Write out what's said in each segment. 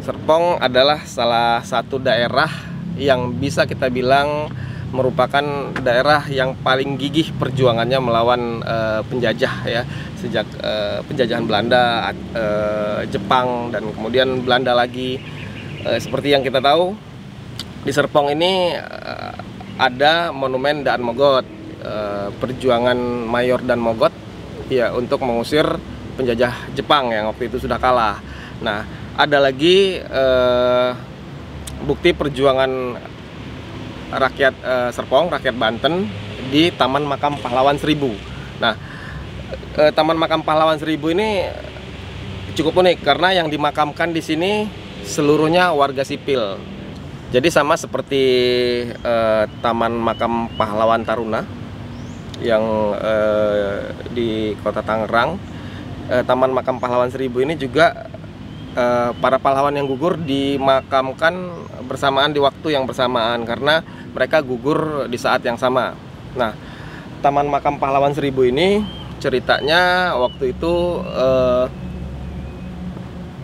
Serpong adalah salah satu daerah yang bisa kita bilang merupakan daerah yang paling gigih perjuangannya melawan penjajah ya, sejak penjajahan Belanda, Jepang, dan kemudian Belanda lagi. Seperti yang kita tahu, di Serpong ini ada monumen Daan Mogot, perjuangan Mayor Daan Mogot ya untuk mengusir penjajah Jepang yang waktu itu sudah kalah. Nah, ada lagi bukti perjuangan rakyat Serpong, rakyat Banten di Taman Makam Pahlawan Seribu. Nah, Taman Makam Pahlawan Seribu ini cukup unik karena yang dimakamkan di sini seluruhnya warga sipil. Jadi sama seperti Taman Makam Pahlawan Taruna yang di Kota Tangerang, Taman Makam Pahlawan Seribu ini juga para pahlawan yang gugur dimakamkan bersamaan di waktu yang bersamaan karena mereka gugur di saat yang sama. Nah, Taman Makam Pahlawan Seribu ini ceritanya waktu itu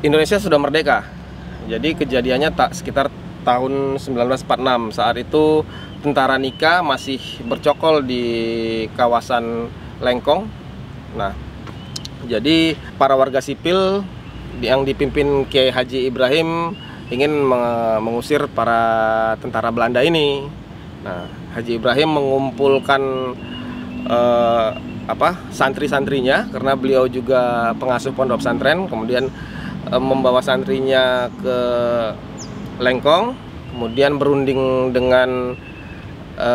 Indonesia sudah merdeka. Jadi kejadiannya sekitar tahun 1946. Saat itu tentara Nika masih bercokol di kawasan Lengkong. Nah, jadi para warga sipil yang dipimpin Kiai Haji Ibrahim ingin mengusir para tentara Belanda ini. Nah, Haji Ibrahim mengumpulkan santri-santrinya karena beliau juga pengasuh pondok pesantren, kemudian membawa santrinya ke Lengkong, kemudian berunding dengan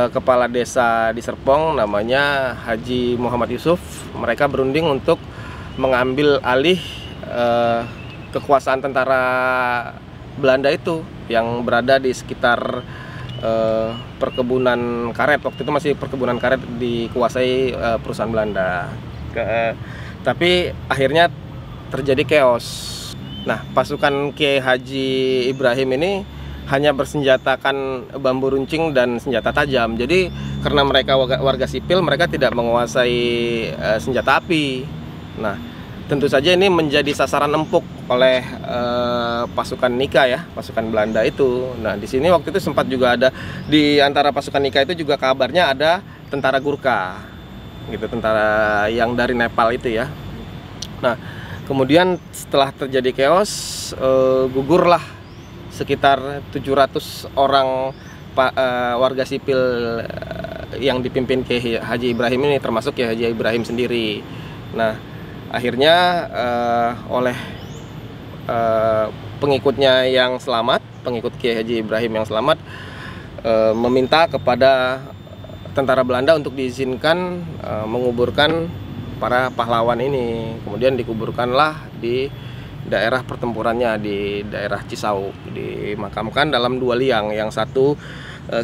kepala desa di Serpong namanya Haji Muhammad Yusuf. Mereka berunding untuk mengambil alih kekuasaan tentara Belanda itu yang berada di sekitar perkebunan karet. Waktu itu masih perkebunan karet dikuasai perusahaan Belanda. Tapi akhirnya terjadi chaos. Nah, pasukan Kiai Haji Ibrahim ini hanya bersenjatakan bambu runcing dan senjata tajam. Jadi karena mereka warga sipil, mereka tidak menguasai senjata api. Nah, tentu saja ini menjadi sasaran empuk oleh pasukan Nika ya, pasukan Belanda itu. Nah, di sini waktu itu sempat juga ada di antara pasukan Nika itu juga kabarnya ada tentara Gurkha, gitu, tentara yang dari Nepal itu ya. Nah, kemudian setelah terjadi chaos, gugurlah sekitar 700 orang warga sipil yang dipimpin Kiai Haji Ibrahim ini, termasuk Kiai Haji Ibrahim sendiri. Nah, akhirnya oleh pengikutnya yang selamat, pengikut Kiai Haji Ibrahim yang selamat, meminta kepada tentara Belanda untuk diizinkan menguburkan para pahlawan ini. Kemudian dikuburkanlah di daerah pertempurannya, di daerah Cisauk, dimakamkan dalam 2 liang. Yang satu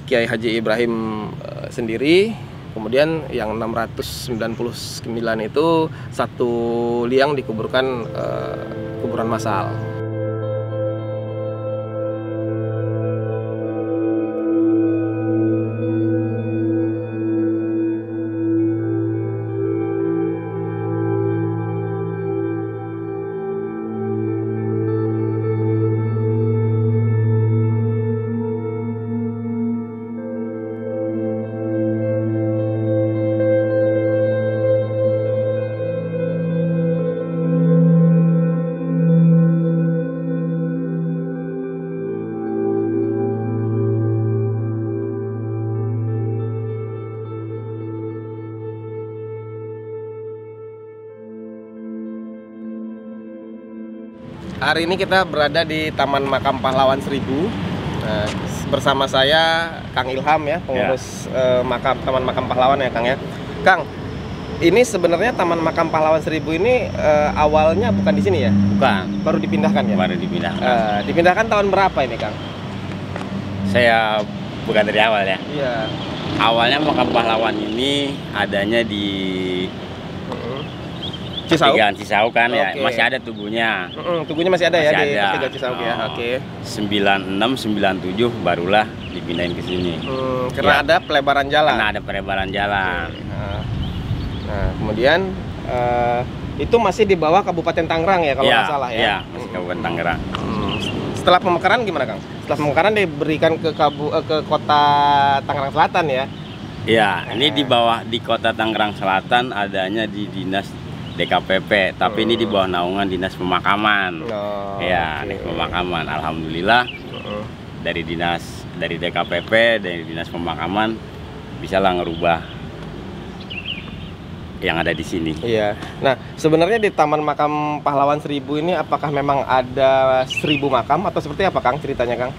Kiai Haji Ibrahim sendiri, kemudian yang 699 itu satu liang dikuburkan kuburan massal. Hari ini kita berada di Taman Makam Pahlawan Seribu. Nah, bersama saya Kang Ilham ya, pengurus Taman Makam Pahlawan ya Kang ya. Kang, ini sebenarnya Taman Makam Pahlawan Seribu ini awalnya bukan di sini ya? Bukan. Baru dipindahkan ya? Baru dipindahkan. Dipindahkan tahun berapa ini Kang? Saya bukan dari awal ya. Iya. Awalnya Makam Pahlawan ini adanya di Cisauk? Cisauk kan ya, Oke. masih ada tubuhnya. Tubuhnya masih ada ya Masih di ada. Tiga Cisauk ya. Oke. 96, 97 barulah dipindahin ke sini. Karena Ya. ada pelebaran jalan. Karena ada pelebaran jalan. Nah, kemudian itu masih di bawah Kabupaten Tangerang ya kalau nggak salah ya. Iya, masih Kabupaten Tangerang. Setelah pemekaran gimana, Kang? Setelah pemekaran diberikan ke kota Tangerang Selatan ya? Ya, ini di bawah di Kota Tangerang Selatan adanya di Dinas DKPP, tapi ini di bawah naungan Dinas Pemakaman. Oh, Ya, oke. Dinas Pemakaman. Alhamdulillah dari DKPP, dari Dinas Pemakaman bisalah ngerubah yang ada di sini. Iya. Nah, sebenarnya di Taman Makam Pahlawan 1000 ini apakah memang ada 1000 makam atau seperti apa, Kang, ceritanya, Kang?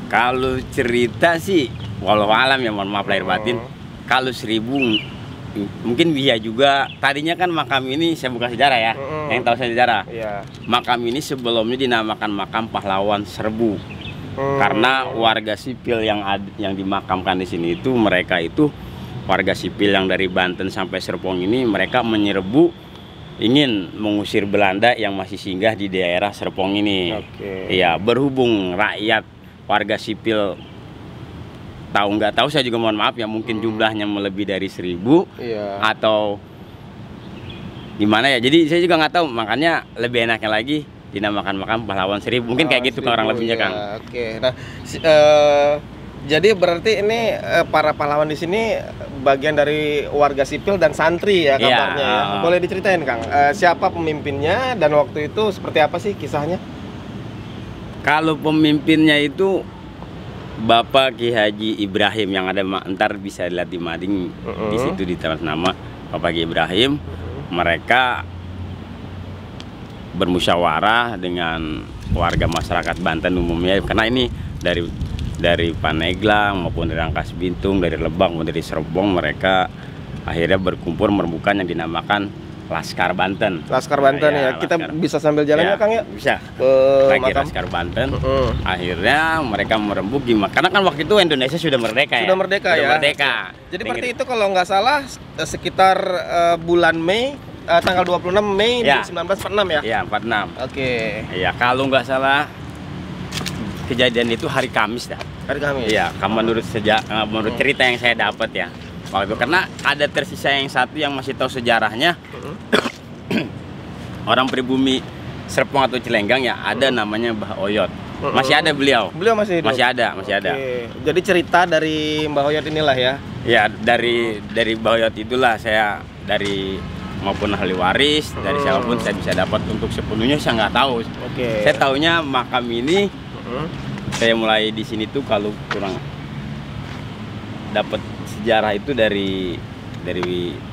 Kalau cerita sih, walau alam ya, mohon maaf lahir batin. Kalau 1000 mungkin bisa juga. Tadinya kan makam ini, saya bukan sejarah ya, yang tahu saya sejarah. Iya. Makam ini sebelumnya dinamakan Makam Pahlawan Serbu. Karena warga sipil yang dimakamkan di sini itu, mereka itu warga sipil yang dari Banten sampai Serpong ini, mereka menyerbu ingin mengusir Belanda yang masih singgah di daerah Serpong ini. Oke. Iya, berhubung rakyat warga sipil tahu nggak tahu, saya juga mohon maaf ya, mungkin jumlahnya melebihi dari 1000 Iya. atau gimana ya, jadi saya juga nggak tahu, makanya lebih enaknya lagi dinamakan Makam Pahlawan 1000, mungkin kayak gitu kurang lebihnya, Kang. Oke. Nah, jadi berarti ini para pahlawan di sini bagian dari warga sipil dan santri ya kabarnya ya. Boleh diceritain, Kang, siapa pemimpinnya dan waktu itu seperti apa sih kisahnya? Kalau pemimpinnya itu Bapak Ki Haji Ibrahim, yang ada ntar bisa dilihat di mading di situ di atas nama Bapak Ki Ibrahim. Mereka bermusyawarah dengan warga masyarakat Banten umumnya, karena ini dari Paneglang maupun dari Rangkas Bintung, dari Lebak maupun dari Serpong, mereka akhirnya berkumpul merebukan yang dinamakan Laskar Banten. Laskar Banten ya. Kita Laskar. bisa sambil jalan ya, Kang ya? Bisa. Ke Lagi makam. Laskar Banten. Akhirnya mereka merembuk gimana? Karena kan waktu itu Indonesia sudah merdeka ya. Sudah merdeka ya. Merdeka. Jadi berarti itu kalau nggak salah sekitar bulan Mei, tanggal 26 Mei Ya. 1946 ya? Iya, 46. Oke. Iya, kalau nggak salah kejadian itu hari Kamis dah. Hari Kamis. Iya, menurut cerita yang saya dapat ya. Waktu itu karena ada tersisa yang satu yang masih tahu sejarahnya. Orang pribumi Serpong atau Cilenggang ya, ada namanya Mbah Oyot. Masih ada beliau. Beliau masih hidup? Masih ada. Oke. Jadi cerita dari Mbah Oyot inilah ya? Ya, dari Mbah Oyot itulah saya, dari maupun ahli waris, dari siapapun saya bisa dapat. Untuk sepenuhnya saya nggak tahu. Oke. Saya taunya makam ini saya mulai di sini tuh kalau kurang dapat sejarah itu dari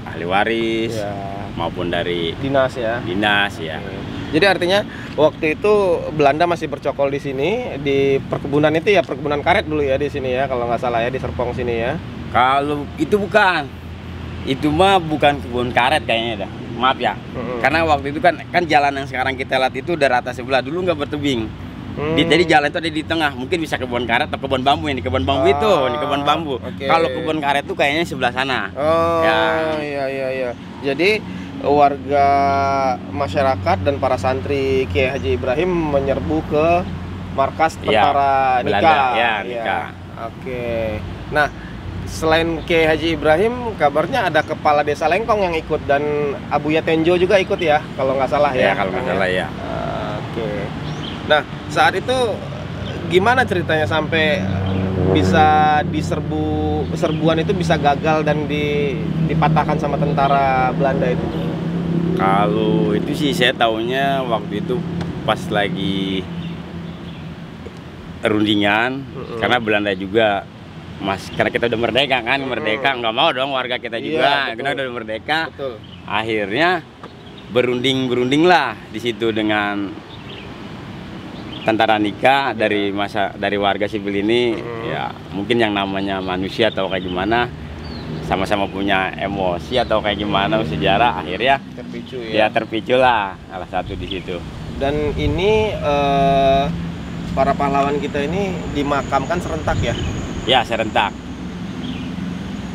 ahli waris Ya. maupun dari Dinas ya? dinas ya. Jadi artinya waktu itu Belanda masih bercokol di sini, di perkebunan itu ya, perkebunan karet dulu ya di sini ya, kalau nggak salah ya, di Serpong sini ya. Kalau itu bukan, itu mah bukan kebun karet kayaknya dah. Maaf ya. Karena waktu itu kan jalan yang sekarang kita lihat itu udah rata sebelah, dulu nggak bertebing. Jadi jalan itu ada di tengah, mungkin bisa kebun karet atau kebun bambu. Ini kebun bambu itu, ini kebun bambu. Oke. Kalau kebun karet itu kayaknya sebelah sana. Oh, Ya. iya. Jadi warga masyarakat dan para santri Kiai Haji Ibrahim menyerbu ke markas tentara Belanda. Nika. Ya, Nika. Oke. Nah, selain Kiai Haji Ibrahim, kabarnya ada kepala desa Lengkong yang ikut dan Abuya Tenjo juga ikut ya, kalau nggak salah ya. Ya, kalau nggak salah ya. Oke. Nah, saat itu gimana ceritanya sampai bisa serbuan itu bisa gagal dan dipatahkan sama tentara Belanda itu? Kalau itu sih saya taunya waktu itu pas lagi rundingan, karena Belanda juga karena kita udah merdeka kan, merdeka nggak mau dong warga kita juga, kita udah merdeka. Betul. Akhirnya berunding lah di situ dengan tentara Nika dari warga sipil ini. Ya mungkin yang namanya manusia atau kayak gimana, sama-sama punya emosi atau kayak gimana sejarah, akhirnya Terpicu ya terpicu lah salah satu di situ. Dan ini para pahlawan kita ini dimakamkan serentak ya? Ya, serentak.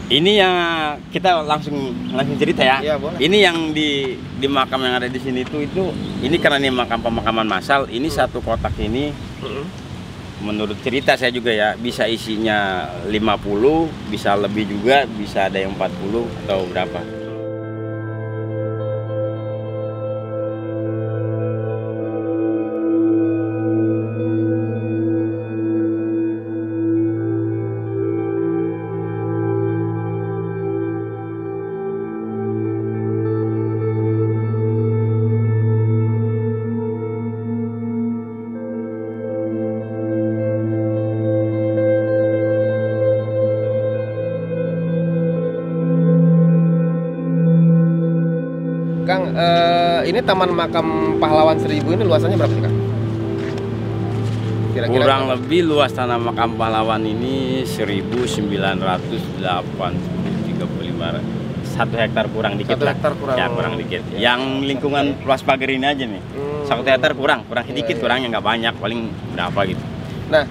Ini yang kita langsung cerita ya. Iya, boleh. Ini yang di makam yang ada di sini itu ini karena ini makam pemakaman massal. Ini satu kotak ini menurut cerita saya juga ya, bisa isinya 50, bisa lebih juga, bisa ada yang 40 atau berapa. Kang, ini Taman Makam Pahlawan 1000 ini luasannya berapa sih, Kang? Kira-kira Kurang lebih luas tanah makam pahlawan ini 1935, 1 hektar kurang dikit 1 lah. hektar kurang. Ya kurang dikit. Ya. Yang lingkungan luas pagar ini aja nih. 1 hektar kurang sedikit, Iya. kurangnya nggak banyak, paling berapa gitu. Nah,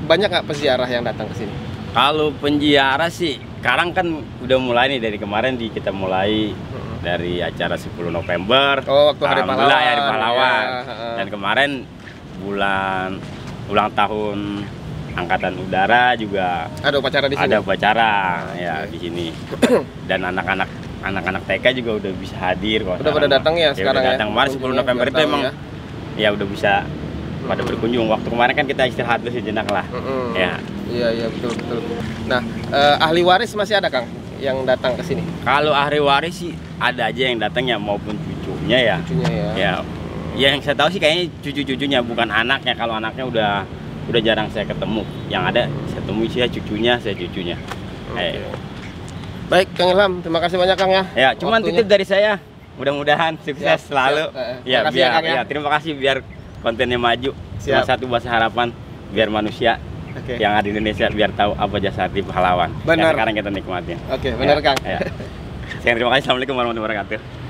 banyak nggak peziarah yang datang ke sini? Kalau penziarah sih, sekarang kan udah mulai nih dari kemarin kita mulai dari acara 10 November. Oh, waktu Hari Alhamdulillah, Pahlawan. Hari Pahlawan. Ya, Dan kemarin bulan ulang tahun Angkatan Udara juga ada upacara di sini. ada upacara ya Oke. di sini. Dan anak-anak TK juga udah bisa hadir kok. Udah pada datang ya sekarang udah ya? datang. Kemarin 10 November Biar itu tahu emang ya udah bisa pada berkunjung. Waktu kemarin kan kita istirahat dulu sejenak lah. Ya. Iya betul. Nah, ahli waris masih ada, Kang, yang datang ke sini? Kalau ahli waris sih ada aja yang datang ya, maupun cucunya ya. Cucunya ya. Ya yang saya tahu sih kayaknya cucu-cucunya, bukan anaknya. Kalau anaknya udah jarang saya ketemu. Yang ada saya temui sih ya cucunya. Oke. Baik, Kang Ilham, terima kasih banyak, Kang ya. Ya, cuman Waktunya. titip dari saya. Mudah-mudahan sukses Siap, selalu. siap. Ya, Makasih ya, Kang, ya. terima kasih biar kontennya maju. Cuma Siap. satu bahasa harapan biar manusia Oke. yang ada di Indonesia biar tahu apa jasa arti pahlawan. Benar. Yang sekarang kita nikmatin. Oke, benar, Kang. Ya. Sekian, terima kasih. Assalamualaikum warahmatullahi wabarakatuh.